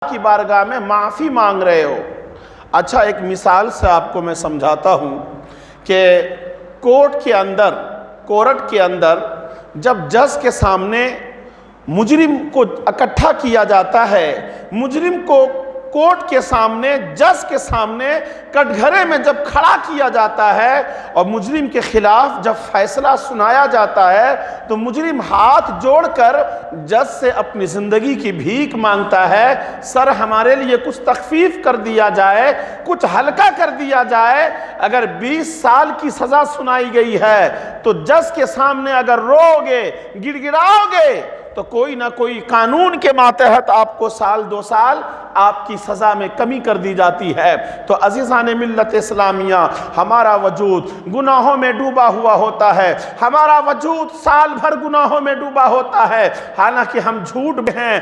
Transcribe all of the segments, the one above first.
کی بارگاہ میں معافی مانگ رہے ہو۔ اچھا، ایک مثال سے آپ کو میں سمجھاتا ہوں کہ کورٹ کے اندر جب جج کے سامنے مجرم کو اکٹھا کیا جاتا ہے، مجرم کو کورٹ کے سامنے، جج کے سامنے کٹگھرے میں جب کھڑا کیا جاتا ہے اور مجرم کے خلاف جب فیصلہ سنایا جاتا ہے تو مجرم ہاتھ جوڑ کر جج سے اپنی زندگی کی بھیک مانگتا ہے، سر ہمارے لیے کچھ تخفیف کر دیا جائے، کچھ ہلکا کر دیا جائے۔ اگر 20 سال کی سزا سنائی گئی ہے تو جج کے سامنے اگر رو گے، گڑ گڑاؤ گے تو کوئی نہ کوئی قانون کے ماتحت آپ کو 2 سال آپ کی سزا میں کمی کر دی جاتی ہے۔ تو عزیزان ملت اسلامیہ، ہمارا وجود گناہوں میں ڈوبا ہوا ہوتا ہے، ہمارا وجود سال بھر گناہوں میں ڈوبا ہوتا ہے، حالانکہ ہم جھوٹ ہیں،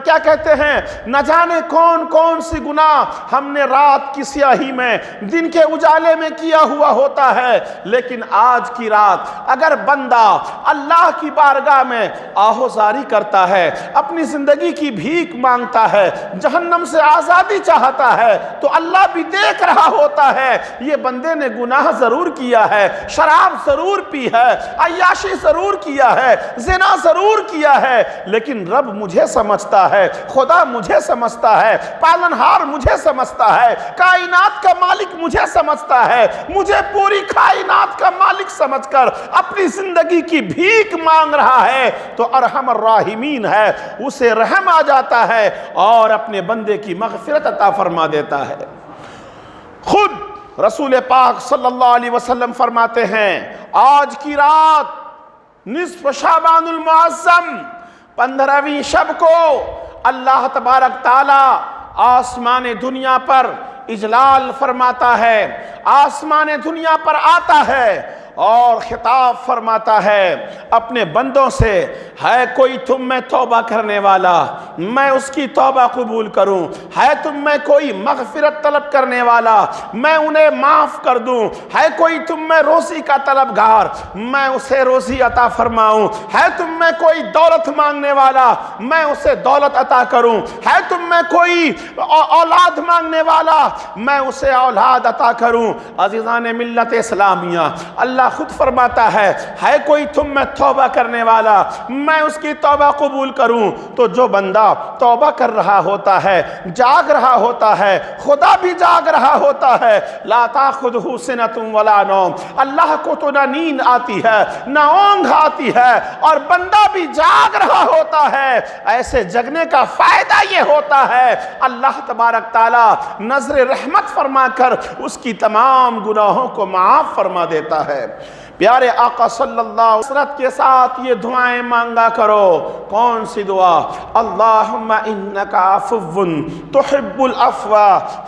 کیا کہتے ہیں، نہ جانے کون کون سی گناہ ہم نے رات کی سیاہی میں، دن کے اجالے میں کیا ہوا ہوتا ہے۔ لیکن آج کی رات اگر بندہ اللہ کی بارگاہ میں آہوزاری کرتا ہے، اپنی زندگی کی بھیک مانگتا ہے، جہنم سے آزادی چاہتا ہے، تو اللہ بھی دیکھ رہا ہوتا ہے یہ بندے نے گناہ ضرور کیا ہے، شراب ضرور پی ہے، عیاشی ضرور کیا ہے، زنا ضرور کیا ہے، لیکن رب مجھے سمجھتا ہے، خدا مجھے سمجھتا ہے، پالنہار مجھے سمجھتا ہے، کائنات کا مالک مجھے سمجھتا ہے، مجھے پوری کائنات کا مالک سمجھ کر اپنی زندگی کی بھیک مانگ رہا ہے تو ارحم الراحمین ہے، اسے رحم آ جاتا ہے اور اپنے بندے کی مغفرت عطا فرما دیتا ہے۔ خود رسول پاک صلی اللہ علیہ وسلم فرماتے ہیں، آج کی رات نصف شعبان المعظم 15ویں شب کو اللہ تبارک تعالی آسمان دنیا پر اجلال فرماتا ہے، آسمان دنیا پر آتا ہے اور خطاب فرماتا ہے اپنے بندوں سے، ہے کوئی تم میں توبہ کرنے والا، میں اس کی توبہ قبول کروں، ہے تم میں کوئی مغفرت طلب کرنے والا، میں انہیں معاف کر دوں، ہے کوئی تم میں روزی کا طلبگار، میں اسے روزی عطا فرماؤں، ہے تم میں کوئی دولت مانگنے والا، میں اسے دولت عطا کروں، ہے تم میں کوئی اولاد مانگنے والا، میں اسے اولاد عطا کروں۔ عزیزان ملت اسلامیہ، اللہ خود فرماتا ہے کوئی تم میں توبہ کرنے والا، میں اس کی توبہ قبول کروں۔ تو جو بندہ توبہ کر رہا ہوتا ہے، جاگ رہا ہوتا ہے، خدا بھی جاگ رہا ہوتا ہے، لا تاخذہ سنۃ ولا نوم، اللہ کو تو نہ نیند آتی ہے نہ اونگ آتی ہے، اور بندہ بھی جاگ رہا ہوتا ہے۔ ایسے جگنے کا فائدہ یہ ہوتا ہے اللہ تبارک تعالی نظر رحمت فرما کر اس کی تمام گناہوں کو معاف فرما دیتا ہے۔ پیارے آقا صلی اللہ علیہ وسلم کے ساتھ یہ دعائیں مانگا کرو۔ کون سی دعا؟ اللہم انکا عفو تحب العفو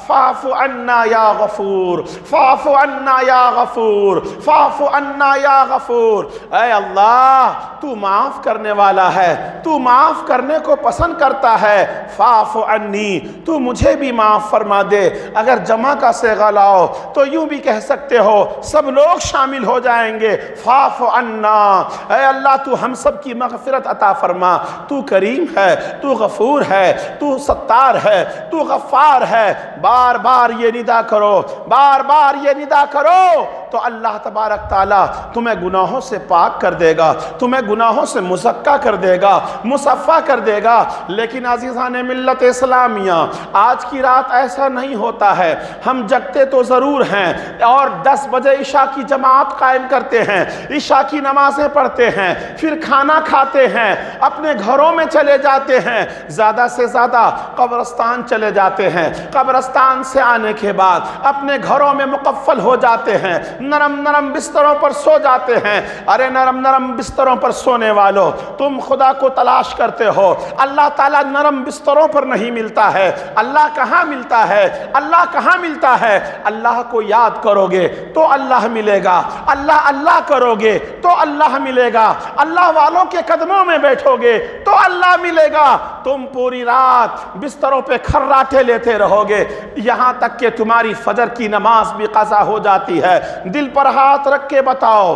فاعف عنا یا غفور، فاعف عنا یا غفور، فاعف عنا یا غفور۔ اے اللہ، تو معاف کرنے والا ہے، تو معاف کرنے کو پسند کرتا ہے، فاعف عنی، تو مجھے بھی معاف فرما دے۔ اگر جمع کا صیغہ لاؤ تو یوں بھی کہہ سکتے ہو، سب لوگ شامل ہو جائیں گے، فاعف عنا، اے اللہ تو ہم سب کی مغفرت عطا فرما، تو کریم ہے، تو غفور ہے، تو ستار ہے، تو غفار ہے۔ بار بار یہ ندا کرو، بار بار یہ ندا کرو تو اللہ تبارک تعالیٰ تمہیں گناہوں سے پاک کر دے گا، تمہیں گناہوں سے مزکا کر دے گا، مصفا کر دے گا۔ لیکن عزیزان ملت اسلامیہ، آج کی رات ایسا نہیں ہوتا ہے، ہم جگتے تو ضرور ہیں اور 10 بجے عشاء کی جماعت قائم کرتے ہیں، عشاء کی نمازیں پڑھتے ہیں، پھر کھانا کھاتے ہیں، اپنے گھروں میں چلے جاتے ہیں، زیادہ سے زیادہ قبرستان چلے جاتے ہیں، قبرستان سے آنے کے بعد اپنے گھروں میں مقفل ہو جاتے ہیں، نرم نرم بستروں پر سو جاتے ہیں۔ ارے نرم نرم بستروں پر سونے والو، تم خدا کو تلاش کرتے ہو، اللہ تعالیٰ نرم بستروں پر نہیں ملتا ہے۔ اللہ کہاں ملتا ہے؟ اللہ کہاں ملتا ہے؟ اللہ کو یاد کرو گے تو اللہ ملے گا، اللہ اللہ کرو گے تو اللہ ملے گا، اللہ والوں کے قدموں میں بیٹھو گے تو اللہ ملے گا۔ تم پوری رات بستروں پہ کھراٹے لیتے رہو گے، یہاں تک کہ تمہاری فجر کی نماز بھی قضا ہو جاتی ہے، دل پر ہاتھ رکھ کے بتاؤ،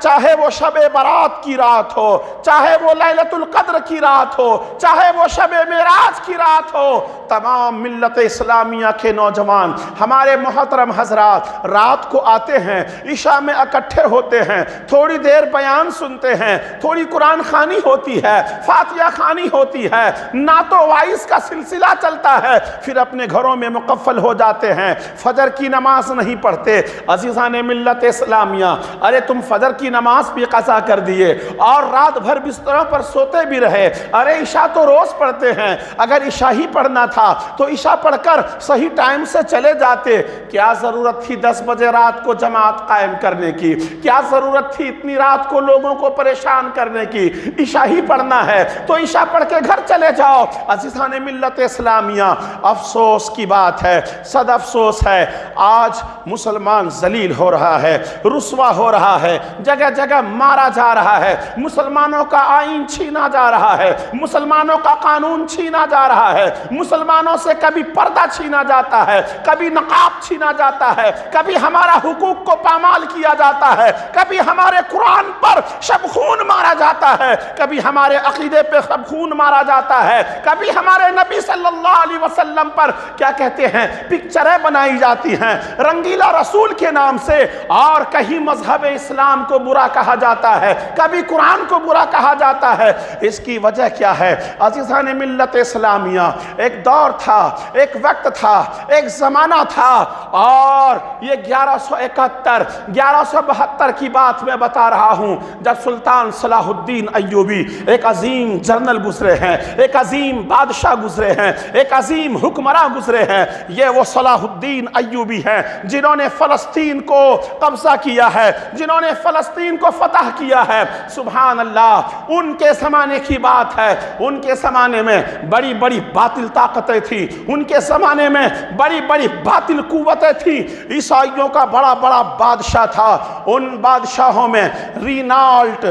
چاہے وہ شب برات کی رات ہو، چاہے وہ لیلۃ القدر کی رات ہو، چاہے وہ شب معراج کی رات ہو، تمام ملت اسلامیہ کے نوجوان ہمارے محترم حضرات رات کو آتے ہیں، عشاء میں اکٹھے ہوتے ہیں، تھوڑی دیر بیان سنتے ہیں، تھوڑی قرآن خوانی ہوتی ہے، فاتحہ خوانی ہوتی ہے، نعت و وائس کا سلسلہ چلتا ہے، پھر اپنے گھروں میں مقفل ہو جاتے ہیں، فجر کی نماز نہیں پڑھتے۔ عزیزان ملت اسلامیہ، ارے تم فجر کی نماز بھی قضا کر دیے اور رات بھر بستروں پر سوتے بھی رہے، ارے عشاء تو روز پڑھتے ہیں، اگر عشاء ہی پڑھنا تھا تو عشاء پڑھ کر صحیح ٹائم سے چلے جاتے، کیا ضرورت تھی 10 بجے رات کو جماعت قائم کرنے کی؟ کیا ضرورت تھی اتنی رات کو لوگوں کو پریشان کرنے کی؟ عشاء ہی پڑھنا ہے تو عشاء پڑھ کے گھر چلے جاؤ۔ عزیزان ملت اسلامیہ، افسوس کی بات ہے، صد افسوس ہے، آج مسلمان ذلیل ہو رہا ہے، رسوا ہو رہا ہے، جگہ جگہ مارا جا رہا ہے، مسلمانوں کا آئین چھینا جا رہا ہے، مسلمانوں کا قانون چھینا جا رہا ہے، مسلمانوں سے کبھی پردہ چھینا جاتا ہے، کبھی نقاب چھینا جاتا ہے، کبھی ہمارا حقوق کو پامال کیا جاتا ہے، کبھی ہمارے قرآن پر شب خون مارا جاتا ہے، کبھی ہمارے عقیدے پہ شب خون مارا جاتا ہے، کبھی ہمارے نبی صلی اللہ علیہ وسلم پر کیا کہتے ہیں پکچریں بنائی جاتی ہیں رنگیلا رسول کے نام سے، اور کہیں مذہب اسلام کو برا کہا جاتا ہے، کبھی قرآن کو برا کہا جاتا ہے۔ اس کی وجہ کیا ہے؟ عزیزان ملت اسلامیہ، ایک دور تھا، ایک وقت تھا، ایک زمانہ تھا، اور یہ 1172 کی بات میں بتا رہا ہوں، جب سلطان صلاح الدین ایوبی ایک عظیم جنرل گزرے ہیں، ایک عظیم بادشاہ گزرے ہیں، ایک عظیم حکمراں گزرے ہیں، یہ وہ صلاح الدین ایوبی ہیں جنہوں نے فلسطین کو قبضہ کیا ہے، جنہوں نے فلسطین کو فتح کیا ہے۔ سبحان اللہ، ان کے زمانے کی بات ہے، ان کے زمانے میں بڑی بڑی باطل طاقتیں تھیں، ان کے زمانے میں بڑی بڑی باطل قوتیں تھیں، عیسائیوں کا بڑا بڑا بادشاہ تھا، ان بادشاہوں میں ریجنالٹ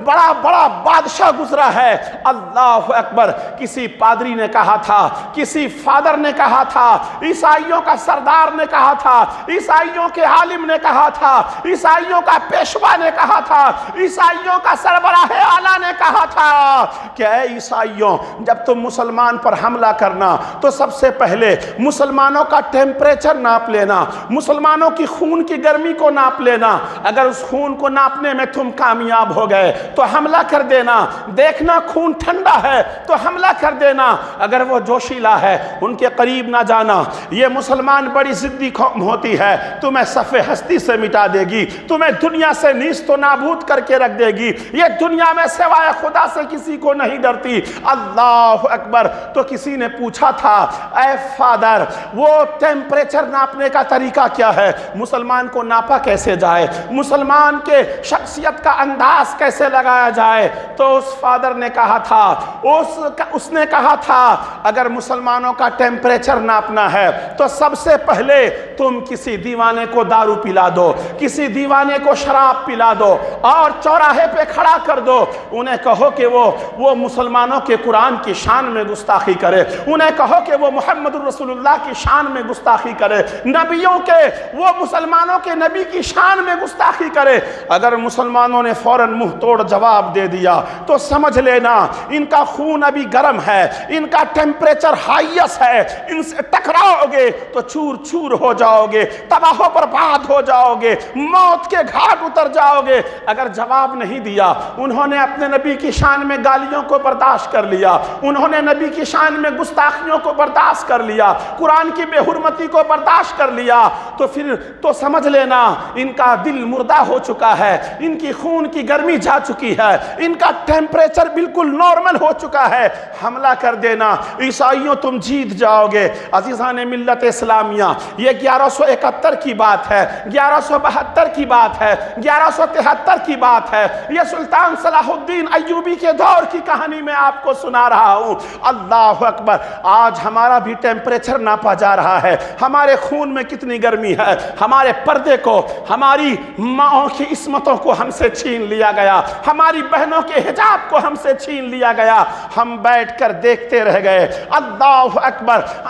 بڑا بڑا بادشاہ گزرا ہے۔ اللہ اکبر، کسی پادری نے کہا تھا، کسی فادر نے کہا تھا، عیسائیوں کا سردار نے کہا تھا، عیسائیوں کے عالم نے کہا تھا، عیسائیوں کا پیشوا نے کہا تھا، عیسائیوں کا سربراہ اعلیٰ نے کہا تھا کہ اے عیسائیوں، جب تم مسلمان پر حملہ کرنا تو سب سے پہلے مسلمانوں کا ٹیمپریچر ناپ لینا، مسلمانوں کی خون کی گرمی کو ناپ لینا، اگر اس خون کو ناپنے میں تم کامیاب ہو گئے تو حملہ کر دینا، دیکھنا خون ٹھنڈا ہے تو حملہ کر دینا، اگر وہ جوشیلا ہے ان کے قریب نہ جانا، یہ مسلمان بڑی ضدی قوم ہوتی ہے، تمہیں صف ہستی سے مٹا دے گی، تمہیں دنیا سے نیست و نابود کر کے رکھ دے گی، یہ دنیا میں سوائے خدا سے کسی کو نہیں ڈرتی۔ اللہ اکبر، تو کسی نے پوچھا تھا اے فادر، وہ ٹیمپریچر ناپنے کا طریقہ کیا ہے؟ مسلمان کو ناپا کیسے جائے؟ مسلمان کے شخصیت کا انداز کیسے لگایا جائے؟ تو اس فادر نے کہا تھا، اس نے کہا تھا اگر مسلمانوں کا ٹیمپریچر ناپنا ہے تو سب سے پہلے تم کسی دیوانے کو دارو پلا دو، کسی دیوانے کو شراب پلا دو اور چوراہے پہ کھڑا کر دو، انہیں کہو کہ وہ مسلمانوں کے قرآن کی شان میں گستاخی کرے، انہیں کہو کہ وہ محمد الرسول اللہ کی شان میں گستاخی کرے، نبیوں کے وہ مسلمانوں کے نبی کی شان میں گستاخی کرے۔ اگر مسلمانوں نے فوراً منہ توڑ جواب دے دیا تو سمجھ لینا ان کا خون ابھی گرم ہے، ان کا ٹیمپریچر ہائیس ہے، ان سے ٹکراؤ گے تو چور چور ہو جاؤ گے، تباہ و برباد ہو جاؤ گے، موت کے گھاٹ اتر جاؤ گے۔ اگر جواب نہیں دیا، انہوں نے اپنے نبی کی شان میں گالیوں کو برداشت کر لیا، انہوں نے نبی کی شان میں گستاخیوں کو برداشت کر لیا، قرآن کی بے حرمتی کو برداشت کر لیا، تو پھر تو سمجھ لینا ان کا دل مردہ ہو چکا ہے، ان کی خون کی گرمی جا چکی ہے، ان کا ٹیمپریچر بالکل نارمل ہو چکا ہے، حملہ کر دینا، عیسائیوں تم جیت جاؤ گے۔ عزیزان ملت اسلامیہ، یہ 1171 کی بات ہے، 1172 کی بات ہے، 1173 کی بات ہے، یہ سلطان صلاح الدین ایوبی کے دور کی کہانی میں آپ کو سنا رہا ہوں۔ اللہ اکبر، آج ہمارا بھی ٹیمپریچر ناپا جا رہا ہے، ہمارے خون میں کتنی گرمی ہے، ہمارے پردے کو، ہماری ماؤں کی عصمتوں کو ہم سے چھین لیا گیا، ہماری بہنوں کے حجاب کو ہم سے چھین لیا گیا، ہم بیٹھ کر دیکھتے رہ گئے۔ اللہ اکبر،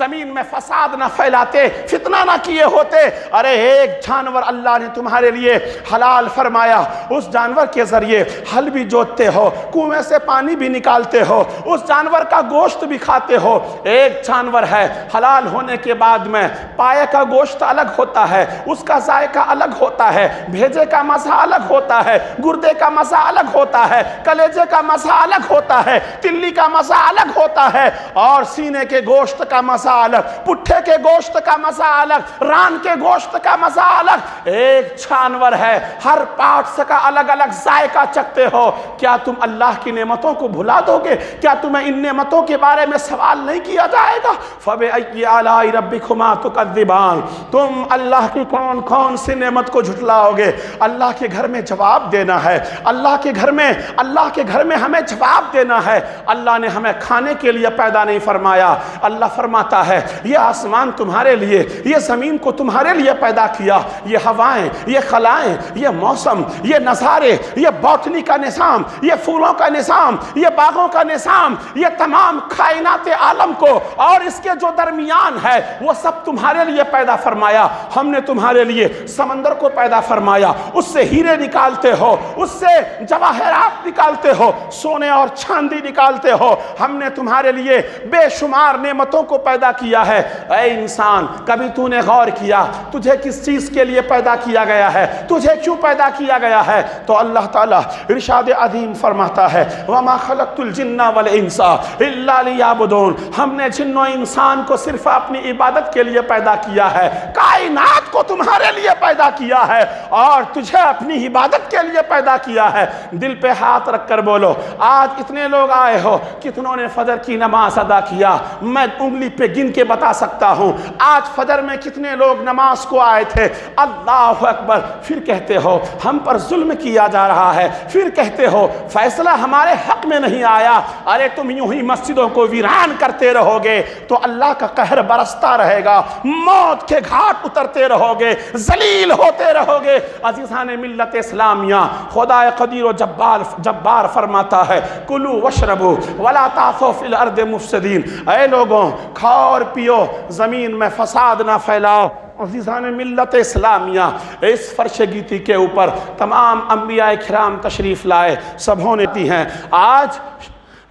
زمین میں فساد نہ پھیلاتے، فتنہ نہ کیے ہوتے۔ ارے ایک جانور اللہ نے تمہارے لیے حلال فرمایا، اس جانور کے ذریعے ہل بھی جوتتے ہو، کنویں سے پانی بھی نکالتے ہو، اس جانور کا گوشت بھی کھاتے ہو۔ ایک جانور ہے، حلال ہونے کے بعد میں پائے کا گوشت الگ ہوتا ہے، اس کا ذائقہ الگ ہوتا ہے، بھیجے کا مزہ الگ ہوتا ہے، گردے کا مزہ الگ ہوتا ہے، کلیجے کا مزہ الگ ہوتا ہے، تلی کا مزہ الگ ہوتا ہے، اور سینے کے گوشت کا مزہ الگ، پٹھے کے گوشت کا مزہ الگ، ران کے گوشت کا مزہ الگ۔ ایک جانور ہے، ہر پارٹس کا الگ الگ ذائقہ چکھتے ہو۔ کیا تم اللہ کی نعمتوں کو بھلا دو گے؟ کیا تمہیں ان نعمتوں کے بارے میں سوال نہیں کیا جائے گا؟ فَبِأَيِّ آلَاءِ رَبِّكُمَا تُكَذِّبَانِ، تم اللہ کی کون کون سی نعمت کو جھٹلاؤ گے؟ اللہ کے گھر میں جواب دینا ہے، اللہ کے گھر میں ہمیں جواب دینا ہے۔ اللہ نے ہمیں کھانے کے لیے پیدا نہیں فرمایا، اللہ فرماتا ہے یہ آسمان تمہارے لیے، یہ زمین کو تمہارے لیے پیدا کیا، یہ ہوائیں، یہ خلائیں، یہ موسم، یہ نظارے، یہ باٹنی کا نظام، یہ پھولوں کا نظام، یہ باغوں کا نظام، یہ تمام کائنات عالم کو اور اس کے جو درمیان ہے وہ سب تمہارے لیے پیدا فرمایا۔ ہم نے تمہارے لیے سمندر کو پیدا فرمایا، اس سے ہیرے نکالتے ہو، اس سے جواہرات نکالتے ہو، سونے اور چاندی نکالتے ہو۔ ہم نے تمہارے لیے بے شمار نعمتوں کو پیدا کیا ہے۔ اے انسان، کبھی تو نے غور کیا تجھے کس چیز کے لیے پیدا کیا گیا ہے؟ تجھے کیوں پیدا کیا گیا ہے؟ تو اللہ تعالیٰ ارشاد عظیم فرماتا ہے وَمَا خَلَقْتُ الْجِنَّ وَالْإِنسَ إِلَّا لِيَعْبُدُونَ، ہم نے جن و انسان کو صرف اپنی عبادت کے لیے پیدا کیا ہے، کائنات کو تمہارے لیے پیدا کیا ہے اور تجھے اپنی عبادت کے لیے پیدا کیا ہے۔ دل پہ ہاتھ رکھ کر بولو، آج اتنے لوگ آئے ہو، کتنوں نے فجر کی نماز ادا کیا؟ میں انگلی پہ گن کے بتا سکتا ہوں آج فجر میں کتنے لوگ نماز کو آئے تھے۔ اللہ اکبر، پھر کہتے ہو ہم پر ظلم کیا جا رہا ہے، پھر کہتے ہو فیصلہ ہمارے حق میں نہیں آیا۔ ارے تم یوں ہی مسجدوں کو ویران کرتے رہو گے تو اللہ کا قہر برستا رہے گا، موت کے گھاٹ اترتے رہو گے، ذلیل ہوتے رہو گے۔ عزیزان ملت اسلامیہ، خدا قدیر و جبار فرماتا ہے کلو وشربو ولا تعثوا فی الارض مفسدین، اے لوگوں کھاؤ اور پیو، زمین میں فساد نہ پھیلاؤ۔ عزیزان ملت اسلامیہ، اس فرش گیتی کے اوپر تمام انبیاء کرام تشریف لائے، سب ہونے دی ہیں۔ آج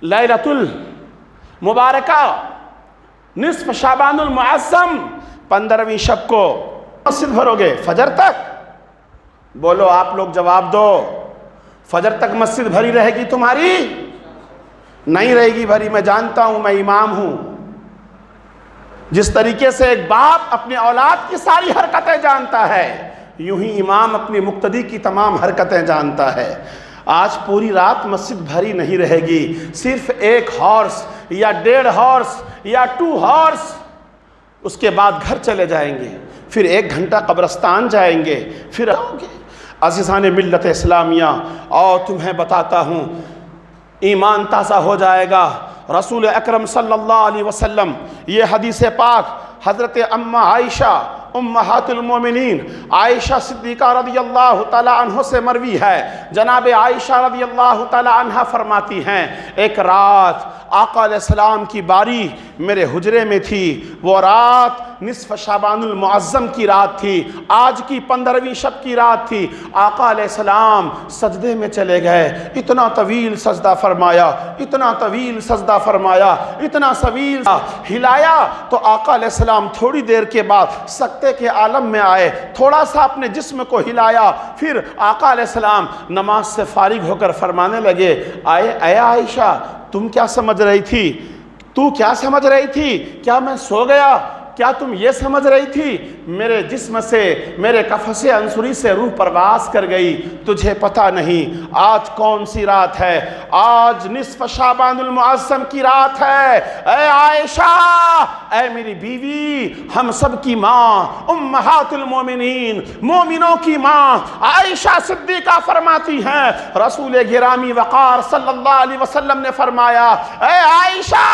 لیلۃ المبارکہ نصف شعبان المعظم 15ویں شب کو مسجد بھرو گے فجر تک؟ بولو آپ لوگ جواب دو، فجر تک مسجد بھری رہے گی تمہاری؟ نہیں رہے گی بھری، میں جانتا ہوں، میں امام ہوں۔ جس طریقے سے ایک باپ اپنے اولاد کی ساری حرکتیں جانتا ہے، یوں ہی امام اپنی مقتدی کی تمام حرکتیں جانتا ہے۔ آج پوری رات مسجد بھری نہیں رہے گی، صرف 1 ہارس یا 1.5 ہارس یا 2 ہارس، اس کے بعد گھر چلے جائیں گے، پھر 1 گھنٹہ قبرستان جائیں گے، پھر آؤ گے۔ عزیزان ملت اسلامیہ، اور تمہیں بتاتا ہوں ایمان تازہ ہو جائے گا۔ رسول اکرم صلی اللہ علیہ وسلم، یہ حدیث پاک حضرت اماں عائشہ امہات المومنین عائشہ صدیقہ رضی اللہ تعالی عنہ سے مروی ہے۔ جناب عائشہ رضی اللہ تعالی عنہ فرماتی ہیں ایک رات آقا علیہ السلام کی باری میرے حجرے میں تھی، وہ رات نصف شعبان المعظم کی رات تھی، آج کی 15ویں شب کی رات تھی۔ آقا علیہ السلام سجدے میں چلے گئے، اتنا طویل سجدہ فرمایا، اتنا طویل سجدہ فرمایا، اتنا طویل ہلایا تو آقا علیہ السلام تھوڑی دیر کے بعد سکتے کے عالم میں آئے، تھوڑا سا اپنے جسم کو ہلایا، پھر آقا علیہ السلام نماز سے فارغ ہو کر فرمانے لگے اے عائشہ تم کیا سمجھ رہی تھی؟ تو کیا سمجھ رہی تھی؟ کیا میں سو گیا؟ کیا تم یہ سمجھ رہی تھی میرے جسم سے، میرے قفص انصری سے روح پرواز کر گئی؟ تجھے پتہ نہیں آج کون سی رات ہے؟ آج نصف شعبان المعظم کی رات ہے۔ اے عائشہ، اے میری بیوی، ہم سب کی ماں، امہات المومنین، مومنوں کی ماں عائشہ صدیقہ فرماتی ہیں رسول گرامی وقار صلی اللہ علیہ وسلم نے فرمایا اے عائشہ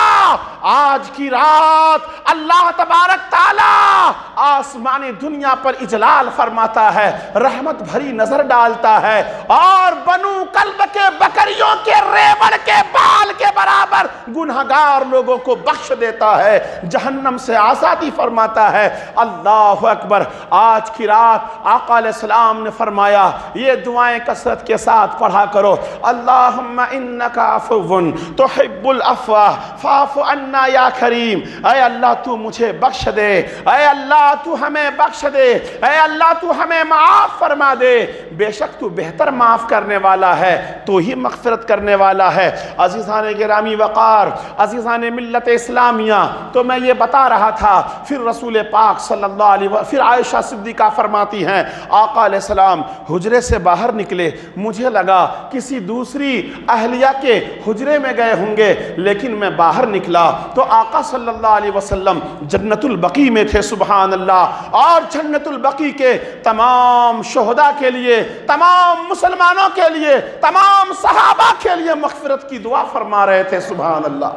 آج کی رات اللہ تبارک تعالی آسمانی دنیا پر اجلال فرماتا ہے، رحمت بھری نظر ڈالتا ہے، اور بنو کلب کے بکریوں کے ریوڑ کے بال کے برابر گنہگار لوگوں کو بخش دیتا ہے، جہنم سے آزادی فرماتا ہے۔ اللہ اکبر۔ آج کی رات آقا علیہ السلام نے فرمایا یہ دعائیں کثرت کے ساتھ پڑھا کرو، اللہم انک عفو تحب العفو فاعف عنا یا کریم۔ اے اللہ تو مجھے بخش دے، اے اللہ تو ہمیں بخش دے، اے اللہ تو ہمیں معاف فرما دے، بے شک تو بہتر معاف کرنے والا ہے، تو ہی مغفرت کرنے والا ہے۔ عزیزان گرامی وقار، عزیزان ملت اسلامیہ، تو میں یہ بتا رہا تھا، پھر رسول پاک صلی اللہ علیہ وسلم، پھر عائشہ صدیقہ فرماتی ہیں آقا علیہ السلام حجرے سے باہر نکلے، مجھے لگا کسی دوسری اہلیہ کے حجرے میں گئے ہوں گے، لیکن میں باہر نکلا تو آقا صلی اللہ علیہ وسلم جنت البقیع میں تھے، سبحان اللہ، اور جنت البقیع کے تمام شہداء کے لیے، تمام مسلمانوں کے لیے، تمام صحابہ کے لیے مغفرت کی دعا فرما رہے تھے، سبحان اللہ۔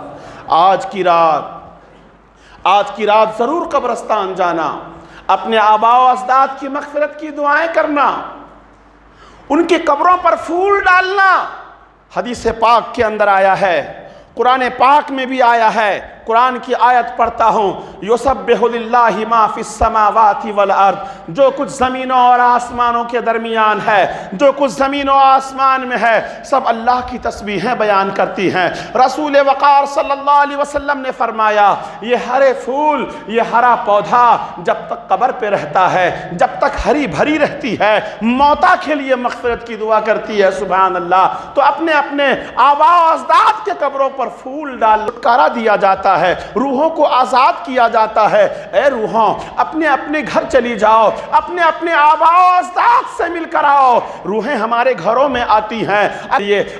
آج کی رات ضرور قبرستان جانا، اپنے آباء و اجداد کی مغفرت کی دعائیں کرنا، ان کی قبروں پر پھول ڈالنا۔ حدیث پاک کے اندر آیا ہے، قرآن پاک میں بھی آیا ہے، قرآن کی آیت پڑھتا ہوں، یسبح للہ ما فی السماوات والارض، جو کچھ زمینوں اور آسمانوں کے درمیان ہے، جو کچھ زمین و آسمان میں ہے، سب اللہ کی تسبیحیں بیان کرتی ہیں۔ رسول وقار صلی اللہ علیہ وسلم نے فرمایا یہ ہرے پھول، یہ ہرا پودا جب تک قبر پہ رہتا ہے، جب تک ہری بھری رہتی ہے، موتا کے لیے مغفرت کی دعا کرتی ہے، سبحان اللہ۔ تو اپنے اپنے آباء و اجداد کے قبروں پر پھول ڈال چھٹکارا دیا جاتا ہے، روحوں کو آزاد کیا جاتا ہے۔ اے روحوں، اپنے اپنے گھر چلی جاؤ، اپنے اپنے آباء و اجداد سے مل کر آؤ۔ روحیں ہمارے گھروں میں آتی ہیں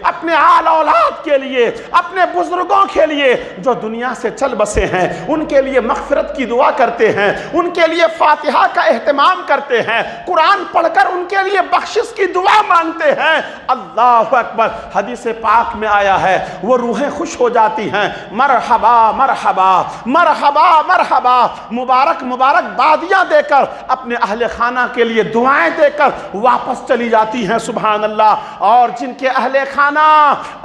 اپنے آل اولاد کے لیے، اپنے بزرگوں کے لیے جو دنیا سے چل بسے ہیں، ان کے لیے مغفرت کی دعا کرتے ہیں، ان کے لیے فاتحہ کا اہتمام کرتے ہیں، قرآن پڑھ کر ان کے لیے بخشش کی دعا مانگتے ہیں۔ اللہ اکبر۔ حدیث پاک میں آیا ہے وہ روحیں خوش ہو جاتی ہیں، مرحبا مرحبا مرحبا مرحبا، مبارک مبارک بادیاں دے کر، اپنے اہل خانہ کے لیے دعائیں دے کر واپس چلی جاتی ہیں، سبحان اللہ۔ اور جن کے اہل خانہ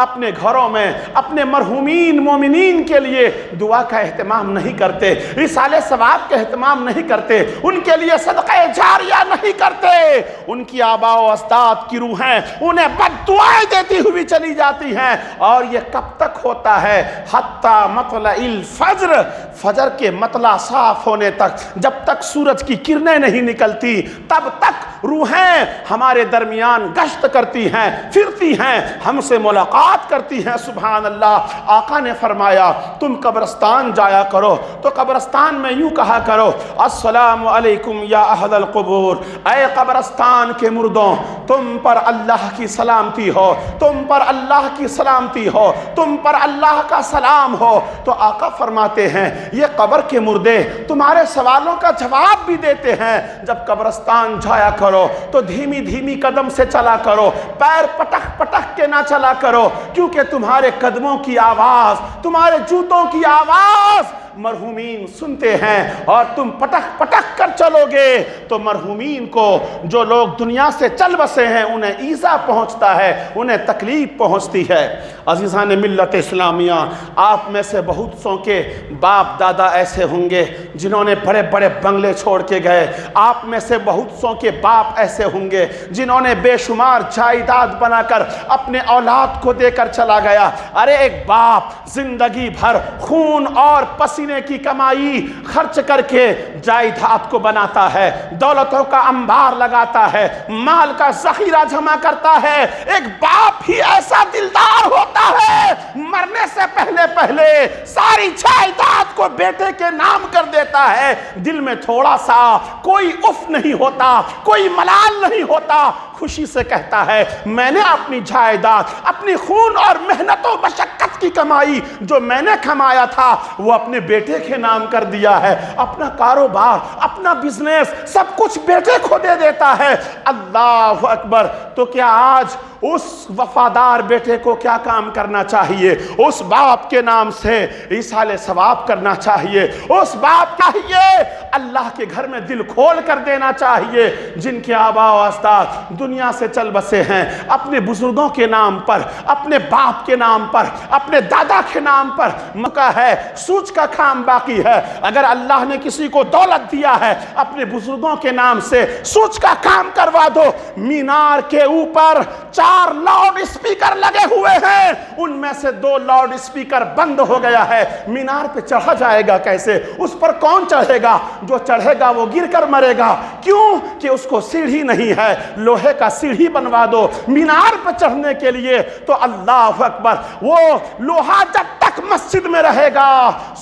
اپنے گھروں میں اپنے مرحومین مومنین کے لیے دعا کا اہتمام نہیں کرتے، رسالے ثواب کا اہتمام نہیں کرتے، ان کے لیے صدقہ جاریہ نہیں کرتے، ان کی آباء و اجداد کی روحیں انہیں بد دعائیں دیتی ہوئی چلی جاتی ہیں۔ اور یہ کب تک ہوتا ہے؟ حتی مطلع الفجر، فجر کے مطلع صاف ہونے تک، جب تک سورج کی کرنیں نہیں نکلتی تب تک روحیں ہمارے درمیان گشت کرتی ہیں، پھرتی ہیں، ہم سے ملاقات کرتی ہیں، سبحان اللہ۔ آقا نے فرمایا تم قبرستان جایا کرو تو قبرستان میں یوں کہا کرو، السلام علیکم یا اہل القبور، اے قبرستان کے مردوں، تم پر اللہ کی سلامتی ہو، تم پر اللہ کی سلامتی ہو، تم پر اللہ کا سلام ہو۔ تو آقا فرماتے ہیں یہ قبر کے مردے تمہارے سوالوں کا جواب بھی دیتے ہیں۔ جب قبرستان جایا کرو تو دھیمی دھیمی قدم سے چلا کرو، پیر پٹک پٹک کے نہ چلا کرو، کیونکہ تمہارے قدموں کی آواز، تمہارے جوتوں کی آواز مرحومین سنتے ہیں، اور تم پٹک پٹک کر چلو گے تو مرحومین کو، جو لوگ دنیا سے چل بسے ہیں، انہیں ایذا پہنچتا ہے، انہیں تکلیف پہنچتی ہے۔ عزیزان ملت اسلامیہ، آپ میں سے بہت سو کے باپ دادا ایسے ہوں گے جنہوں نے بڑے بڑے بنگلے چھوڑ کے گئے، آپ میں سے بہت سو کے باپ ایسے ہوں گے جنہوں نے بے شمار جائیداد بنا کر اپنے اولاد کو دے کر چلا گیا۔ ارے ایک باپ زندگی بھر خون اور پسینے کی کمائی خرچ کر کے جائیداد کو بناتا ہے، دولتوں کا انبار لگاتا ہے، مال کا ذخیرہ جمع کرتا ہے۔ ایک باپ ہی ایسا دلدار ہوتا ہے، مرنے سے پہلے ساری جائیداد کو بیٹے کے نام کر دیتا ہے، دل میں تھوڑا سا کوئی اف نہیں ہوتا، کوئی ملال نہیں ہوتا، خوشی سے کہتا ہے میں نے اپنی جائیداد، اپنی خون اور محنت و مشقت کی کمائی جو میں نے کمایا تھا وہ اپنے بیٹے کے نام کر دیا ہے، اپنا کاروبار، اپنا بزنس، سب کچھ بیٹے کو دے دیتا ہے۔ اللہ اکبر۔ تو کیا آج اس وفادار بیٹے کو کیا کام کرنا چاہیے؟ اس باپ کے نام سے ایصال ثواب کرنا چاہیے، اس باپ چاہیے اللہ کے گھر میں دل کھول کر دینا چاہیے، جن کے آباء و اجداد دنیا سے چل بسے ہیں، اپنے بزرگوں کے نام پر، اپنے باپ کے نام پر، اپنے دادا کے نام پر مکہ ہے، سوچ کا کام باقی ہے۔ اگر اللہ نے کسی کو دولت دیا ہے اپنے بزرگوں کے نام سے سوچ کا کام کروا دو۔ مینار کے اوپر 4 لاؤڈ اسپیکر لگے ہوئے ہیں، ان میں سے 2 لاؤڈ اسپیکر بند ہو گیا ہے، مینار پہ چڑھا جائے گا کیسے؟ اس پر کون چڑھے گا؟ جو چڑھے گا وہ گر کر مرے گا۔ کیوں کہ اس کو سیڑھی نہیں ہے، لوہے کا سیڑھی بنوا دو مینار پر چڑھنے کے لیے۔ تو اللہ اکبر، وہ لوہا جب تک مسجد میں رہے گا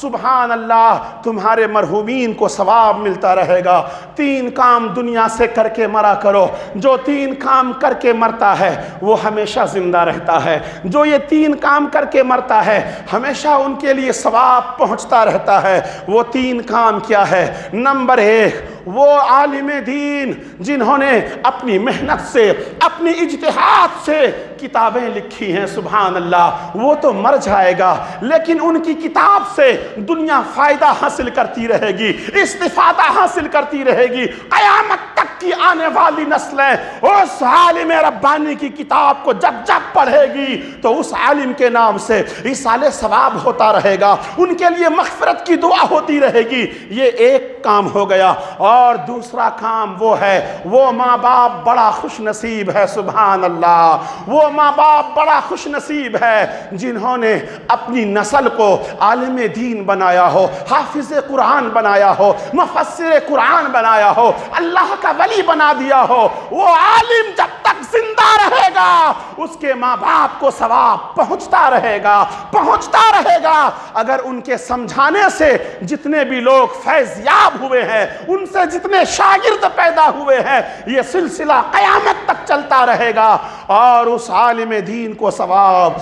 سبحان اللہ تمہارے مرحومین کو ثواب ملتا رہے گا۔ 3 کام دنیا سے کر کے مرا کرو، جو 3 کام کر کے مرتا ہے وہ ہمیشہ زندہ رہتا ہے، جو یہ 3 کام کر کے مرتا ہے ہمیشہ ان کے لیے ثواب پہنچتا رہتا ہے۔ وہ 3 کام کیا ہے؟ نمبر 1، وہ عالم دین جنہوں نے اپنی محنت سے، اپنی اجتہاد سے کتابیں لکھی ہیں، سبحان اللہ، وہ تو مر جائے گا لیکن ان کی کتاب سے دنیا فائدہ حاصل کرتی رہے گی، استفادہ حاصل کرتی رہے گی، قیامت تک کی آنے والی نسلیں اس عالم ربانی کی کتاب کو جب جب پڑھے گی تو اس عالم کے نام سے ایصال ثواب ہوتا رہے گا، ان کے لیے مغفرت کی دعا ہوتی رہے گی۔ یہ ایک کام ہو گیا۔ اور دوسرا کام وہ ہے، وہ ماں باپ بڑا خوش نصیب ہے، سبحان اللہ، وہ ماں باپ بڑا خوش نصیب ہے جنہوں نے اپنی نسل کو عالم دین بنایا ہو، حافظ قرآن بنایا ہو، مفسر قرآن بنایا ہو، اللہ کا ولی بنا دیا ہو۔ وہ عالم جب تک زندہ رہے گا اس کے ماں باپ کو ثواب پہنچتا رہے گا، پہنچتا رہے گا۔ اگر ان کے سمجھانے سے جتنے بھی لوگ فیض یاب ہوئے ہیں، ان سے جتنے شاگرد پیدا ہوئے ہیں، یہ سلسلہ قیامت تک چلتا رہے گا اور اس عالم دین کو ثواب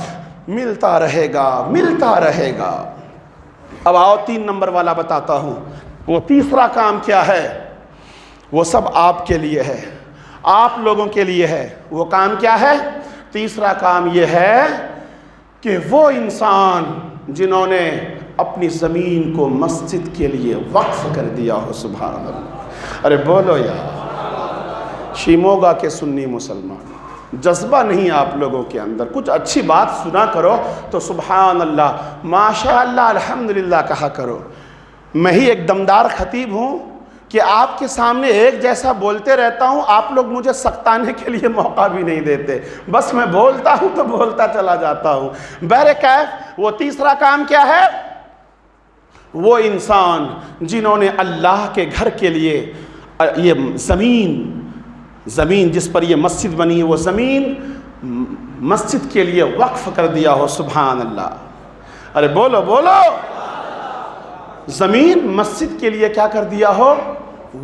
ملتا رہے گا، ملتا رہے گا۔ اب آؤ 3 نمبر والا بتاتا ہوں، وہ تیسرا کام کیا ہے؟ وہ سب آپ کے لیے ہے، آپ لوگوں کے لیے ہے۔ وہ کام کیا ہے؟ تیسرا کام یہ ہے کہ وہ انسان جنہوں نے اپنی زمین کو مسجد کے لیے وقف کر دیا ہو، سبحان اللہ، ارے بولو یار، شیموگا کے سنی مسلمان، جذبہ نہیں آپ لوگوں کے اندر، کچھ اچھی بات سنا کرو تو سبحان اللہ، ماشاء اللہ، الحمدللہ کہا کرو۔ میں ہی ایک دمدار خطیب ہوں کہ آپ کے سامنے ایک جیسا بولتے رہتا ہوں، آپ لوگ مجھے سکتانے کے لیے موقع بھی نہیں دیتے، بس میں بولتا ہوں تو بولتا چلا جاتا ہوں۔ بہرکیف وہ تیسرا کام کیا ہے؟ وہ انسان جنہوں نے اللہ کے گھر کے لیے یہ زمین جس پر یہ مسجد بنی ہے، وہ زمین مسجد کے لیے وقف کر دیا ہو، سبحان اللہ، ارے بولو بولو، زمین مسجد کے لیے کیا کر دیا ہو؟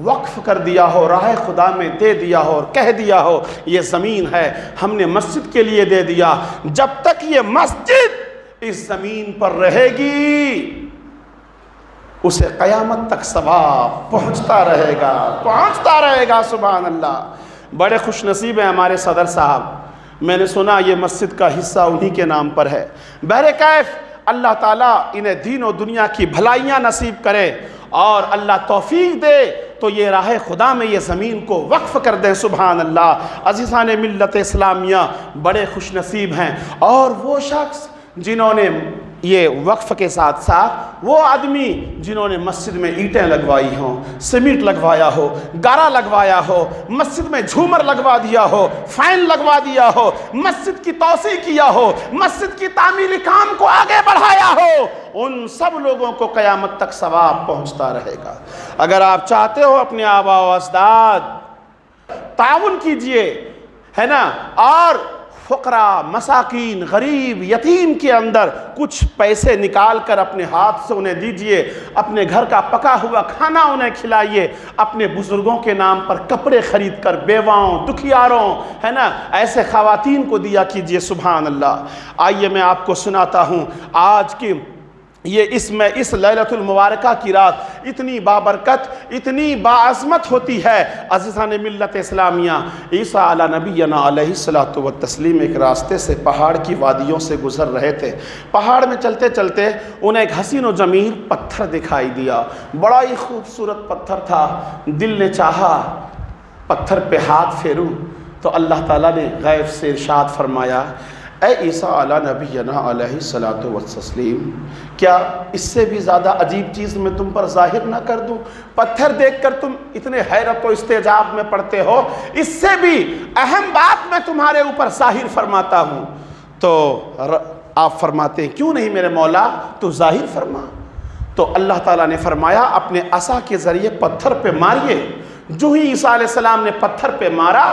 وقف کر دیا ہو، راہ خدا میں دے دیا ہو اور کہہ دیا ہو یہ زمین ہے، ہم نے مسجد کے لیے دے دیا، جب تک یہ مسجد اس زمین پر رہے گی اسے قیامت تک ثواب پہنچتا رہے گا، پہنچتا رہے گا، سبحان اللہ۔ بڑے خوش نصیب ہیں ہمارے صدر صاحب، میں نے سنا یہ مسجد کا حصہ انہی کے نام پر ہے۔ بہرکیف اللہ تعالیٰ انہیں دین و دنیا کی بھلائیاں نصیب کرے اور اللہ توفیق دے تو یہ راہ خدا میں یہ زمین کو وقف کر دیں، سبحان اللہ۔ عزیزان ملت اسلامیہ بڑے خوش نصیب ہیں، اور وہ شخص جنہوں نے یہ وقف کے ساتھ ساتھ وہ آدمی جنہوں نے مسجد میں اینٹیں لگوائی ہوں، سیمنٹ لگوایا ہو، گارا لگوایا ہو، مسجد میں جھومر لگوا دیا ہو، فین لگوا دیا ہو، مسجد کی توسیع کیا ہو، مسجد کی تعمیری کام کو آگے بڑھایا ہو، ان سب لوگوں کو قیامت تک ثواب پہنچتا رہے گا۔ اگر آپ چاہتے ہو اپنے آباء و اجداد تعاون کیجئے، ہے نا، اور فقراء، مساکین، غریب، یتیم کے اندر کچھ پیسے نکال کر اپنے ہاتھ سے انہیں دیجئے، اپنے گھر کا پکا ہوا کھانا انہیں کھلائیے، اپنے بزرگوں کے نام پر کپڑے خرید کر بیواؤں، دکھیاروں، ہے نا، ایسے خواتین کو دیا کیجئے، سبحان اللہ۔ آئیے میں آپ کو سناتا ہوں آج کی یہ اس لیلۃ المبارکہ کی رات اتنی بابرکت، اتنی باعظمت ہوتی ہے۔ عزیزان ملت اسلامیہ، عیسیٰ علی نبینا علیہ الصلوۃ والتسلیم ایک راستے سے پہاڑ کی وادیوں سے گزر رہے تھے۔ پہاڑ میں چلتے چلتے انہیں ایک حسین و جمیل پتھر دکھائی دیا، بڑا ہی خوبصورت پتھر تھا۔ دل نے چاہا پتھر پہ ہاتھ پھیروں، تو اللہ تعالیٰ نے غیب سے ارشاد فرمایا، اے عیسیٰ علی نبینا علیہ الصلوۃ والتسلیم، کیا اس سے بھی زیادہ عجیب چیز میں تم پر ظاہر نہ کر دوں؟ پتھر دیکھ کر تم اتنے حیرت و استعجاب میں پڑتے ہو، اس سے بھی اہم بات میں تمہارے اوپر ظاہر فرماتا ہوں۔ تو آپ فرماتے ہیں، کیوں نہیں میرے مولا، تو ظاہر فرما۔ تو اللہ تعالیٰ نے فرمایا، اپنے عصا کے ذریعے پتھر پہ ماریے۔ جو ہی عیسیٰ علیہ السلام نے پتھر پہ مارا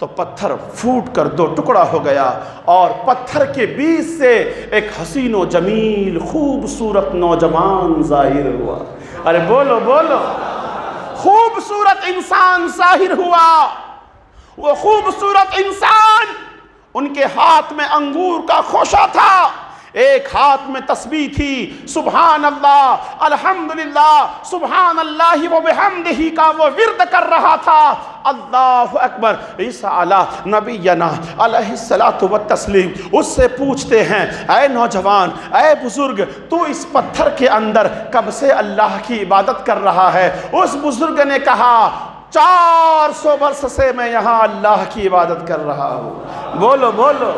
تو پتھر پھوٹ کر دو ٹکڑا ہو گیا، اور پتھر کے بیچ سے ایک حسین و جمیل خوبصورت نوجوان ظاہر ہوا۔ ارے بولو بولو، خوبصورت انسان ظاہر ہوا۔ وہ خوبصورت انسان، ان کے ہاتھ میں انگور کا خوشہ تھا، ایک ہاتھ میں تسبیح تھی، سبحان اللہ الحمدللہ سبحان اللہ و بحمدہ کا وہ ورد کر رہا تھا۔ اللہ اکبر۔ عیسیٰ علی نبینا علیہ الصلوۃ والتسلیم اس سے پوچھتے ہیں، اے نوجوان، اے بزرگ، تو اس پتھر کے اندر کب سے اللہ کی عبادت کر رہا ہے؟ اس بزرگ نے کہا، 400 برس سے میں یہاں اللہ کی عبادت کر رہا ہوں۔ بولو بولو،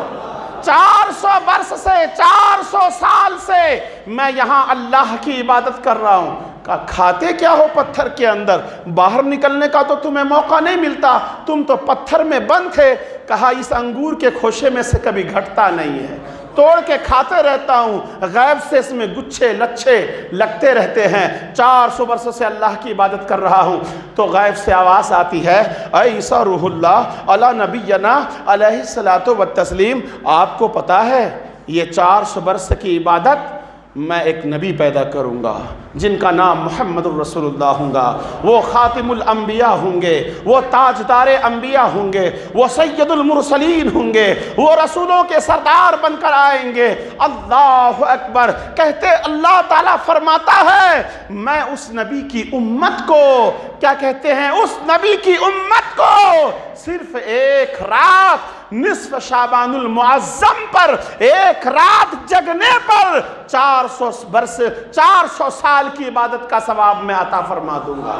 400 برس سے، 400 سال سے میں یہاں اللہ کی عبادت کر رہا ہوں۔ کہا، کھاتے کیا ہو پتھر کے اندر؟ باہر نکلنے کا تو تمہیں موقع نہیں ملتا، تم تو پتھر میں بند تھے۔ کہا، اس انگور کے خوشے میں سے کبھی گھٹتا نہیں ہے، توڑ کے کھاتے رہتا ہوں، غیب سے اس میں گچھے لچھے لگتے رہتے ہیں، 400 برس سے اللہ کی عبادت کر رہا ہوں۔ تو غیب سے آواز آتی ہے، اے عیسیٰ روح اللہ علی نبینا علیہ الصلوۃ والتسلیم، آپ کو پتا ہے یہ 400 برس کی عبادت میں ایک نبی پیدا کروں گا جن کا نام محمد الرسول اللہ ہوں گا، وہ خاتم الانبیاء ہوں گے، وہ تاجدار انبیاء ہوں گے، وہ سید المرسلین ہوں گے، وہ رسولوں کے سردار بن کر آئیں گے۔ اللہ اکبر۔ کہتے اللہ تعالیٰ فرماتا ہے، میں اس نبی کی امت کو، کیا کہتے ہیں، اس نبی کی امت کو صرف ایک رات نصف شعبان المعظم پر، ایک رات جگنے پر 400 سال کی عبادت کا ثواب میں عطا فرما دوں گا۔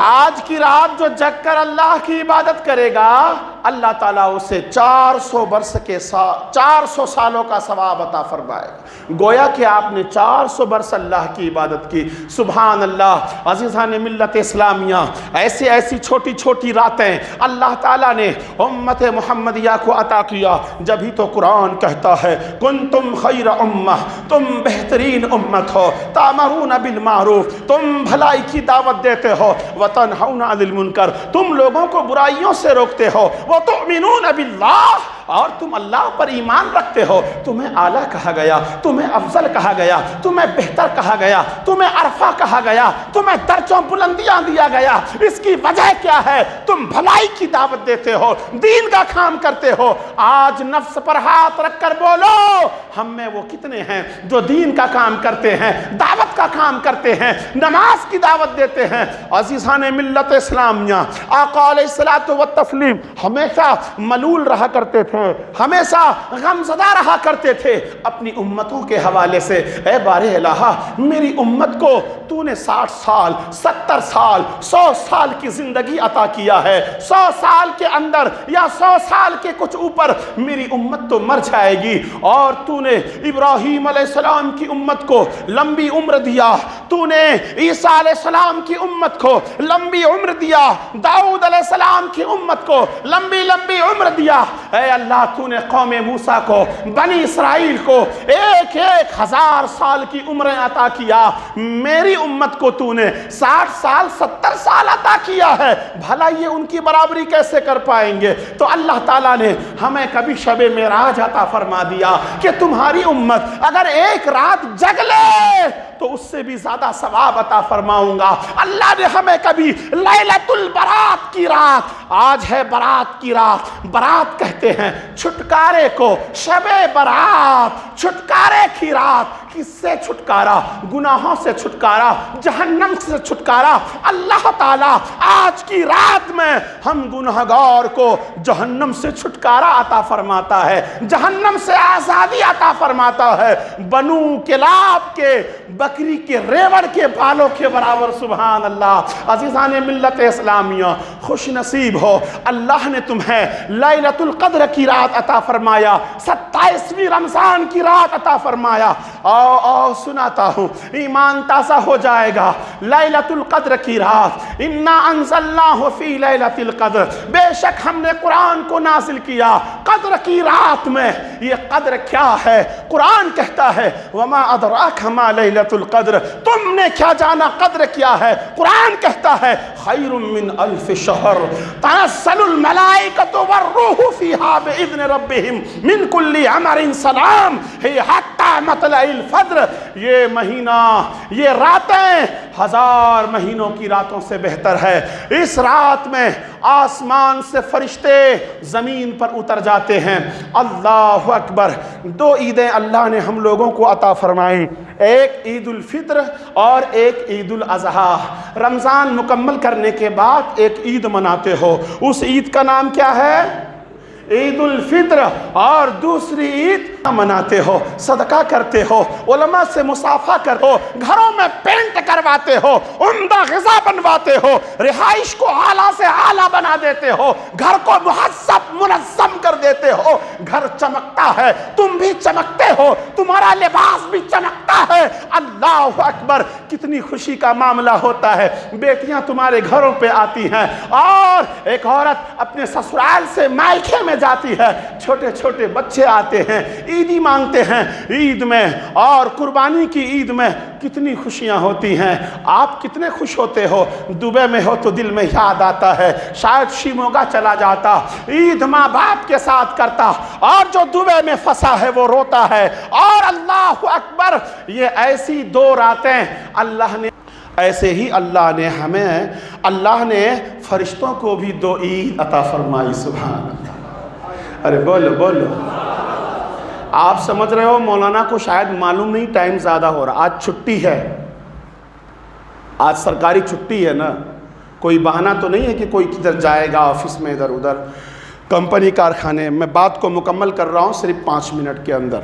آج کی رات جو جگ کر اللہ کی عبادت کرے گا، اللہ تعالیٰ اسے 400 سالوں کا ثواب عطا فرمائے گا۔ گویا کہ آپ نے 400 برس اللہ کی عبادت کی۔ سبحان اللہ۔ عزیزان ملت اسلامیہ، ایسی چھوٹی چھوٹی راتیں اللہ تعالیٰ نے امت محمدیہ کو عطا کیا۔ جبھی تو قرآن کہتا ہے، کنتم خیر امہ، تم بہترین امت ہو، تامرون بالمعروف، تم بھلائی کی دعوت دیتے ہو، وتنہون عن المنکر، تم لوگوں کو برائیوں سے روکتے ہو، وتؤمنون باللہ، اور تم اللہ پر ایمان رکھتے ہو۔ تمہیں اعلیٰ کہا گیا، تمہیں افضل کہا گیا، تمہیں بہتر کہا گیا، تمہیں عرفہ کہا گیا، تمہیں درجوں بلندیاں دیا گیا۔ اس کی وجہ کیا ہے؟ تم بھلائی کی دعوت دیتے ہو، دین کا کام کرتے ہو۔ آج نفس پر ہاتھ رکھ کر بولو، ہم میں وہ کتنے ہیں جو دین کا کام کرتے ہیں، دعوت کا کام کرتے ہیں، نماز کی دعوت دیتے ہیں؟ عزیزان ملت اسلامیہ، آقا علیہ الصلوۃ والتسلیم ہمیشہ ملول رہا کرتے تھے، ہمیشہ غمزدہ رہا کرتے تھے اپنی امتوں کے حوالے سے۔ اے بار الہ، میری امت کو تو نے 60 سال، 70 سال، 100 سال کی زندگی عطا کیا ہے۔ 100 سال کے اندر یا 100 سال کے کچھ اوپر میری امت تو مر جائے گی، اور تو نے ابراہیم علیہ السلام کی امت کو لمبی عمر دیا، تو نے عیسیٰ علیہ السلام کی امت کو لمبی عمر دیا، داؤد علیہ السلام کی امت کو لمبی عمر دیا۔ اے اللہ، تو نے قوم موسیٰ کو، بنی اسرائیل کو 1000 سال کی عمریں عطا کیا، میری امت کو تو نے 60 سال 70 سال عطا کیا ہے، بھلا یہ ان کی برابری کیسے کر پائیں گے؟ تو اللہ تعالیٰ نے ہمیں کبھی شب معراج عطا فرما دیا کہ تمہاری امت اگر ایک رات جگ لے تو اس سے بھی زیادہ ثواب عطا فرماؤں گا۔ اللہ نے ہمیں کبھی لیلۃ البرات کی رات، آج ہے برات کی رات، برات کہتے ہیں چھٹکارے کو، شب برات، چھٹکارے کی رات. کس سے چھٹکارا؟ گناہوں سے چھٹکارا، جہنم سے چھٹکارا. اللہ تعالیٰ آج کی رات میں ہم گنہگار کو جہنم سے چھٹکارا عطا فرماتا ہے، جہنم سے آزادی عطا فرماتا ہے. بنو کلاب کے بکری کے ریوڑ کے بالوں کے برابر. سبحان اللہ. عزیزان ملت اسلامیہ، خوش نصیب ہو، اللہ نے تمہیں لیلۃ القدر کی رات عطا فرمایا، 27ویں رمضان کی رات عطا فرمایا. آؤ سناتا ہوں، ایمان تازہ ہو جائے گا. لیلۃ القدر کی رات، انا انزلناہ فی لیلۃ القدر، بے شک ہم نے قرآن کو نازل کیا قدر کی رات میں. یہ قدر کیا ہے؟ قرآن کہتا ہے وما ادراک ما لیلۃ القدر، تم نے کیا جانا قدر کیا ہے؟ قرآن کہتا ہے خیر من الف شہر تنزل الملائکۃ والروح فیہا باذن ربہم من کل امر سلام ہی حتی مطلع الفجر. یہ مہینہ، یہ راتیں 1000 مہینوں کی راتوں سے بہتر ہے. اس رات میں آسمان سے فرشتے زمین پر اتر جاتے ہیں. اللہ اکبر. 2 عیدیں اللہ نے ہم لوگوں کو عطا فرمائیں، ایک عید الفطر اور ایک عید الاضحیٰ. رمضان مکمل کرنے کے بعد ایک عید مناتے ہو، اس عید کا نام کیا ہے؟ عید الفطر. اور دوسری عید مناتے ہو، صدقہ کرتے ہو، علماء سے مصافحہ کرتے ہو، گھروں میں پینٹ کرواتے ہو، عمدہ غذا بنواتے ہو، رہائش کو اعلیٰ سے اعلیٰ بنا دیتے ہو، گھر کو مہذب منظم کر دیتے ہو. گھر چمکتا ہے، تم بھی چمکتے ہو، تمہارا لباس بھی چمکتا ہے. اللہ اکبر. کتنی خوشی کا معاملہ ہوتا ہے. بیٹیاں تمہارے گھروں پہ آتی ہیں اور ایک عورت اپنے سسرال سے مائکے میں جاتی ہے، چھوٹے چھوٹے بچے آتے ہیں، عیدی مانگتے ہیں. عید میں اور قربانی کی عید میں کتنی خوشیاں ہوتی ہیں. آپ کتنے خوش ہوتے ہو. دبئی میں ہو تو دل میں یاد آتا ہے شاید شیموگا چلا جاتا، عید ماں باپ کے ساتھ کرتا، اور جو دبئی میں پھنسا ہے وہ روتا ہے. اور اللہ اکبر. یہ ایسی 2 راتیں اللہ نے، ایسے ہی اللہ نے فرشتوں کو بھی 2 عید عطا فرمائی. سبحان اللہ. ارے بولو بولو. آپ سمجھ رہے ہو مولانا کو شاید معلوم نہیں ٹائم زیادہ ہو رہا. آج چھٹی ہے، آج سرکاری چھٹی ہے نا. کوئی بہانہ تو نہیں ہے کہ کوئی کدھر جائے گا آفس میں ادھر ادھر کمپنی کارخانے. میں بات کو مکمل کر رہا ہوں صرف 5 منٹ کے اندر.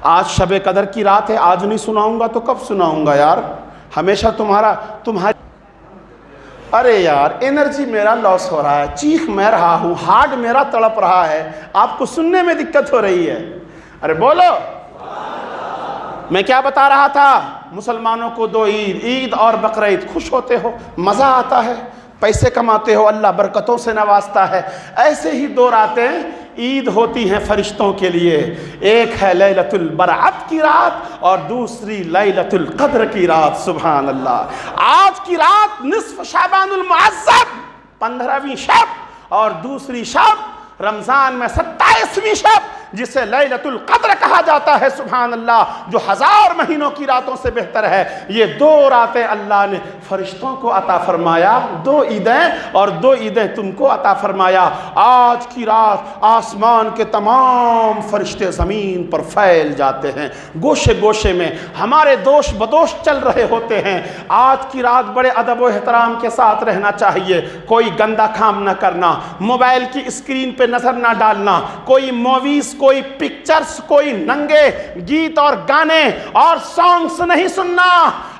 آج شب قدر کی رات ہے. آج نہیں سناؤں گا تو کب سناؤں گا یار؟ ہمیشہ تمہاری ارے یار انرجی میرا لاس ہو رہا ہے، چیخ میں رہا ہوں، ہارٹ میرا تڑپ رہا ہے، آپ کو سننے میں دقت ہو رہی ہے. ارے بولو. میں کیا بتا رہا تھا؟ مسلمانوں کو 2 عید، عید اور بقرعید. خوش ہوتے ہو، مزہ آتا ہے، پیسے کماتے ہو، اللہ برکتوں سے نوازتا ہے. ایسے ہی 2 راتیں عید ہوتی ہیں فرشتوں کے لیے. ایک ہے لیلۃ البرعت کی رات اور دوسری لیلۃ القدر کی رات. سبحان اللہ. آج کی رات نصف شعبان المعظم 15ویں شب، اور دوسری شب رمضان میں 27ویں شب جسے لیلۃ القدر کہا جاتا ہے. سبحان اللہ. جو 1000 مہینوں کی راتوں سے بہتر ہے. یہ 2 راتیں اللہ نے فرشتوں کو عطا فرمایا، 2 عیدیں، اور 2 عیدیں تم کو عطا فرمایا. آج کی رات آسمان کے تمام فرشتے زمین پر پھیل جاتے ہیں، گوشے گوشے میں ہمارے دوش بدوش چل رہے ہوتے ہیں. آج کی رات بڑے ادب و احترام کے ساتھ رہنا چاہیے. کوئی گندا کام نہ کرنا، موبائل کی اسکرین پہ نظر نہ ڈالنا، کوئی موویز، کوئی پکچرز، کوئی ننگے گیت اور گانے اور سانگز نہیں سننا.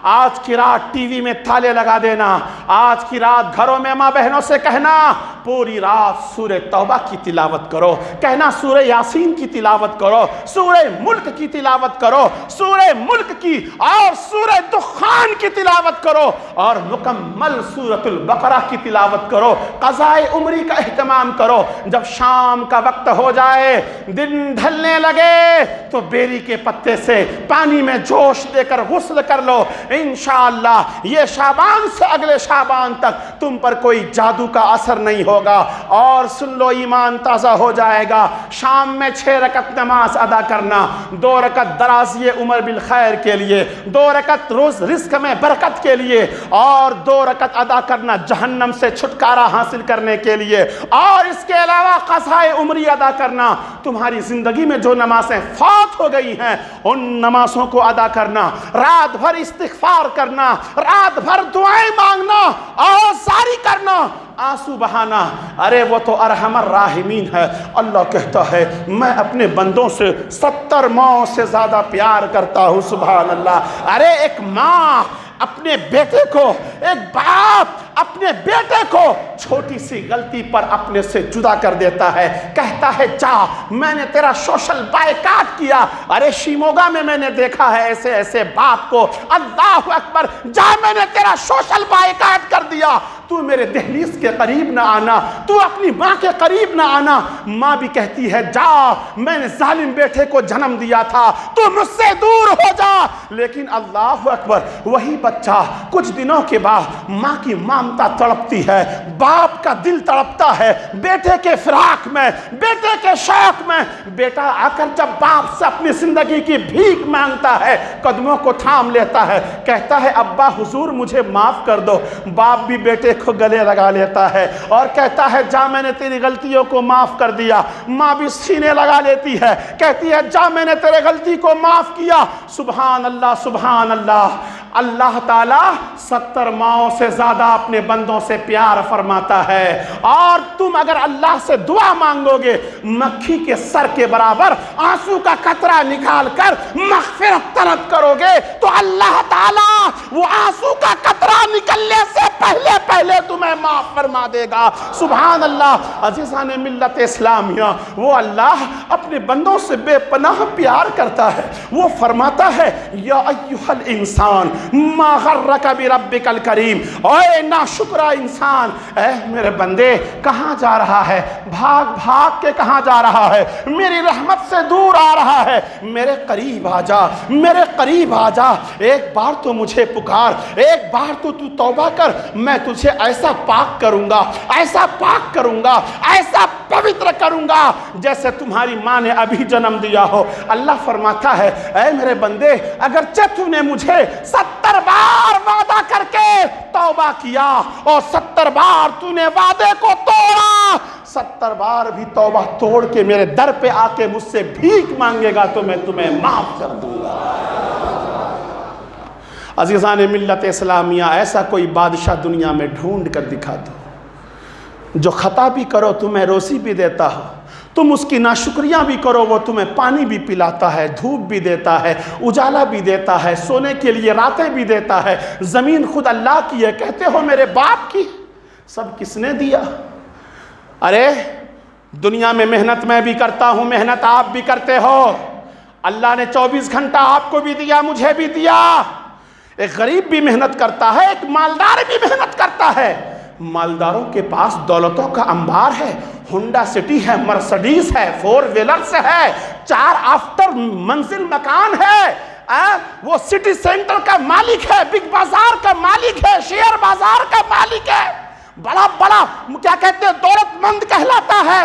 آج کی رات ٹی وی میں تالے لگا دینا. آج کی رات گھروں میں ماں بہنوں سے کہنا پوری رات سورہ توبہ کی تلاوت کرو، کہنا سورہ یاسین کی تلاوت کرو، سورہ ملک کی تلاوت کرو، سورہ ملک کی اور سورہ دخان کی تلاوت کرو، اور مکمل سورۃ البقرہ کی تلاوت کرو. قضائے عمری کا اہتمام کرو. جب شام کا وقت ہو جائے، دن ڈھلنے لگے، تو بیری کے پتے سے پانی میں جوش دے کر غسل کر لو. انشاءاللہ یہ شعبان سے اگلے شعبان تک تم پر کوئی جادو کا اثر نہیں ہوگا۔ اور سن لو، ایمان تازہ ہو جائے گا۔ شام میں 6 رکعت نماز ادا کرنا، 2 رکعت درازی عمر بالخیر کے لیے، 2 رکعت روز رزق میں برکت کے لیے، اور 2 رکعت ادا کرنا جہنم سے چھٹکارا حاصل کرنے کے لیے، اور اس کے علاوہ قضائے عمری ادا کرنا۔ تمہاری زندگی میں جو نمازیں فوت ہو گئی ہیں ان نمازوں کو ادا کرنا، رات بھر استغفار کرنا، رات بھر دعائیں مانگنا اور ساری کرنا، آنسو بہانا۔ ارے وہ تو ارحم الراحمین ہے۔ اللہ کہتا ہے میں اپنے بندوں سے 70 ماؤں سے زیادہ پیار کرتا ہوں۔ سبحان اللہ۔ ارے ایک ماں اپنے بیٹے کو، ایک باپ اپنے بیٹے کو چھوٹی سی غلطی پر اپنے سے جدا کر دیتا ہے، کہتا ہے جا میں نے تیرا سوشل بائیکاٹ کیا۔ ارے شیموگا میں نے دیکھا ہے ایسے ایسے باپ کو، اللہ اکبر، جا میں نے تیرا سوشل بائیکاٹ کر دیا، تو میرے دہلیز کے قریب نہ آنا، تو اپنی ماں کے قریب نہ آنا۔ ماں بھی کہتی ہے جا میں نے ظالم بیٹے کو جنم دیا تھا، تو مجھ سے دور ہو جا۔ لیکن اللہ اکبر، وہی بچہ کچھ دنوں کے بعد ماں کی ممتا تڑپتی ہے، باپ کا دل تڑپتا ہے بیٹے کے فراق میں، بیٹے کے شوق میں۔ بیٹا آ کر جب باپ سے اپنی زندگی کی بھیک مانگتا ہے، قدموں کو تھام لیتا ہے، کہتا ہے ابا حضور مجھے معاف کر دو، باپ بھی بیٹے کو گلے لگا لیتا ہے اور کہتا ہے جا میں نے تیری غلطیوں کو معاف کر دیا۔ ماں بھی سینے لگا لیتی ہے، کہتی ہے جا میں نے تیرے غلطی کو معاف کیا۔ سبحان اللہ، سبحان اللہ۔ اللہ تعالیٰ 70 ماؤں سے زیادہ اپنے بندوں سے پیار فرماتا ہے، اور تم اگر اللہ سے دعا مانگو گے مکھی کے سر کے برابر آنسو کا قطرہ نکال کر مغفرت طلب کرو گے تو اللہ تعالیٰ وہ آنسو کا قطرہ نکلنے سے پہلے تمہیں معاف فرما دے گا۔ سبحان اللہ۔ عزیزان ملت اسلامیہ، وہ اللہ اپنے بندوں سے بے پناہ پیار کرتا ہے۔ وہ فرماتا ہے یا ایھا الانسان ما غرک بربک الکریم، اے ناشکرا انسان، اے میرے بندے کہاں جا رہا ہے؟ بھاگ بھاگ کے کہاں جا رہا ہے؟ میری رحمت سے دور آ رہا ہے، میرے قریب آ جا، میرے قریب آ جا، ایک بار تو مجھے پکار، ایک بار تو توبہ کر، میں تجھے ایسا پاک کروں گا، ایسا پاک کروں گا، ایسا پوتر کروں گا جیسے تمہاری ماں نے ابھی جنم دیا ہو۔ اللہ فرماتا ہے اے میرے بندے اگرچہ تو نے مجھے 70 بار وعدہ کر کے توبہ کیا اور 70 بار تو نے وعدے کو توڑا، 70 بار بھی توبہ توڑ کے میرے در پہ آ کے مجھ سے بھیک مانگے گا تو میں تمہیں معاف کر دوں گا۔ عزیزان ملت اسلامیہ، ایسا کوئی بادشاہ دنیا میں ڈھونڈ کر دکھا دو جو خطا بھی کرو تمہیں روزی بھی دیتا ہو، تم اس کی ناشکریاں بھی کرو وہ تمہیں پانی بھی پلاتا ہے، دھوپ بھی دیتا ہے، اجالا بھی دیتا ہے، سونے کے لیے راتیں بھی دیتا ہے، زمین خود اللہ کی ہے، کہتے ہو میرے باپ کی، سب کس نے دیا؟ ارے دنیا میں محنت میں بھی کرتا ہوں، محنت آپ بھی کرتے ہو، اللہ نے 24 گھنٹہ آپ کو بھی دیا، مجھے بھی دیا۔ ایک غریب بھی محنت کرتا ہے، ایک مالدار بھی محنت کرتا ہے۔ مالداروں کے پاس دولتوں کا انبار ہے، ہونڈا سٹی ہے، مرسڈیز ہے، 4 ویلرز ہے، 4 آفٹر منزل مکان ہے، وہ سٹی سینٹر کا مالک ہے، بگ بازار کا مالک ہے، شیئر بازار کا مالک ہے، بڑا بڑا کیا کہتے ہیں دولت مند کہلاتا ہے۔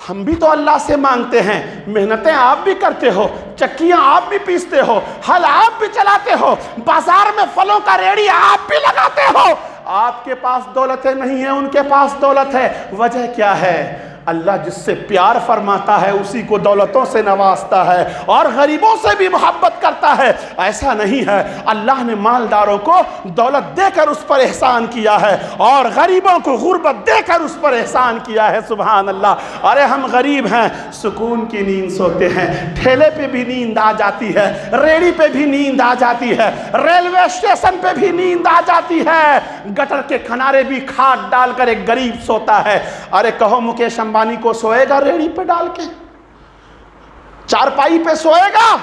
ہم بھی تو اللہ سے مانگتے ہیں، محنتیں آپ بھی کرتے ہو، چکیاں آپ بھی پیستے ہو، ہل آپ بھی چلاتے ہو، بازار میں پھلوں کا ریڑھی آپ بھی لگاتے ہو، آپ کے پاس دولتیں نہیں ہیں، ان کے پاس دولت ہے۔ وجہ کیا ہے؟ اللہ جس سے پیار فرماتا ہے اسی کو دولتوں سے نوازتا ہے اور غریبوں سے بھی محبت کرتا ہے۔ ایسا نہیں ہے، اللہ نے مالداروں کو دولت دے کر اس پر احسان کیا ہے اور غریبوں کو غربت دے کر اس پر احسان کیا ہے۔ سبحان اللہ۔ ارے ہم غریب ہیں، سکون کی نیند سوتے ہیں، ٹھیلے پہ بھی نیند آ جاتی ہے، ریڑھی پہ بھی نیند آ جاتی ہے، ریلوے اسٹیشن پہ بھی نیند آ جاتی ہے، گٹر کے کنارے بھی کھاد ڈال کر ایک غریب سوتا ہے۔ ارے کہو مکیش امبانی کو سوئے گا ریڑھی پہ ڈال کے؟ چارپائی پہ سوئے گا؟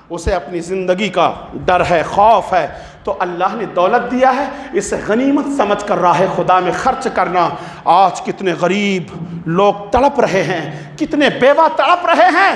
اسے اپنی زندگی کا ڈر ہے، خوف ہے۔ تو اللہ نے دولت دیا ہے، اسے غنیمت سمجھ کر راہ خدا میں خرچ کرنا۔ آج کتنے غریب لوگ تڑپ رہے ہیں، کتنے بیوہ تڑپ رہے ہیں،